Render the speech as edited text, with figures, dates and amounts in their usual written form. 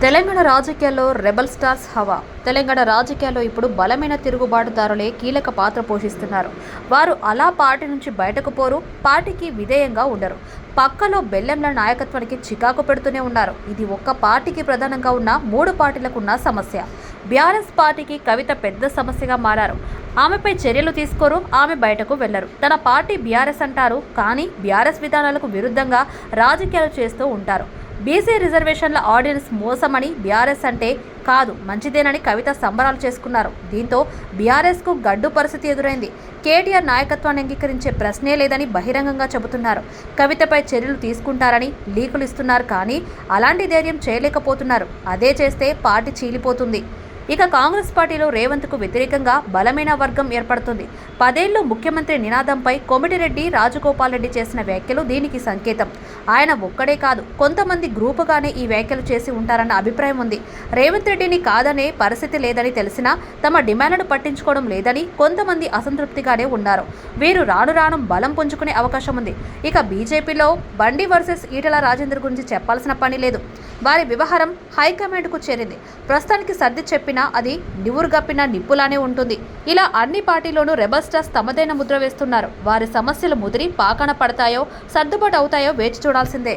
తెలంగాణ రాజకీయాల్లో rebel stars హవా. తెలంగాణ రాజకీయాల్లో ఇప్పుడు బలమైన తిరుగుబాటుదారులే కీలక పాత్ర పోషిస్తున్నారు. వారు అలా పార్టీ నుంచి బయటకు పోరు, పార్టీకి విధేయంగా ఉండరు. పక్కలో బెల్లంల నాయకత్వానికి చికాకు పెడుతూనే ఉన్నారు. ఇది ఒక్క పార్టీకి ప్రధానంగా ఉన్న 3 పార్టీలకు ఉన్న సమస్య. బీఆర్ఎస్ పార్టీకి కవిత పెద్ద సమస్యగా మారారు. ఆమెపై చర్యలు తీసుకోరు, ఆమె బయటకు వెళ్లరు. తన పార్టీ బీఆర్ఎస్ అంటారు, కానీ బీఆర్ఎస్ విధానాలకు విరుద్ధంగా రాజకీయాలు చేస్తూ ఉంటారు. బీసీ రిజర్వేషన్ల ఆర్డినెన్స్ మోసమని బీఆర్ఎస్ అంటే కాదు మంచిదేనని కవిత సంబరాలు చేసుకున్నారు. దీంతో బీఆర్ఎస్కు గడ్డు పరిస్థితి ఎదురైంది. కేటీఆర్ నాయకత్వాన్ని అంగీకరించే ప్రశ్నే లేదని బహిరంగంగా చెబుతున్నారు. కవితపై చర్యలు తీసుకుంటారని లీకులు ఇస్తున్నారు, కానీ అలాంటి ధైర్యం చేయలేకపోతున్నారు. అదే చేస్తే పార్టీ చీలిపోతుంది. ఇక కాంగ్రెస్ పార్టీలో రేవంత్కు వ్యతిరేకంగా బలమైన వర్గం ఏర్పడుతుంది. 10 ఏళ్లు ముఖ్యమంత్రి నినాదంపై కోమటిరెడ్డి రాజగోపాల్ రెడ్డి చేసిన వ్యాఖ్యలు దీనికి సంకేతం. ఆయన ఒక్కడే కాదు, కొంతమంది గ్రూపుగానే ఈ వ్యాఖ్యలు చేసి ఉంటారన్న అభిప్రాయం ఉంది. రేవంత్ రెడ్డిని కాదనే పరిస్థితి లేదని తెలిసినా తమ డిమాండ్లను పట్టించుకోవడం లేదని కొంతమంది అసంతృప్తిగానే ఉన్నారు. వీరు రాను రాను బలం పుంజుకునే అవకాశం ఉంది. ఇక బీజేపీలో బండి వర్సెస్ ఈటల రాజేందర్ గురించి చెప్పాల్సిన పని లేదు. వారి వ్యవహారం హైకమాండ్కు చేరింది. ప్రస్తుతానికి సర్ది చెప్పినా అది నివురుగప్పిన నిప్పులానే ఉంటుంది. ఇలా అన్ని పార్టీలోనూ రెబల్ స్టార్స్ తమదైన ముద్ర వేస్తున్నారు. వారి సమస్యలు ముదిరి పాకన పడతాయో సర్దుబాటు అవుతాయో వేచి చూడాల్సిందే.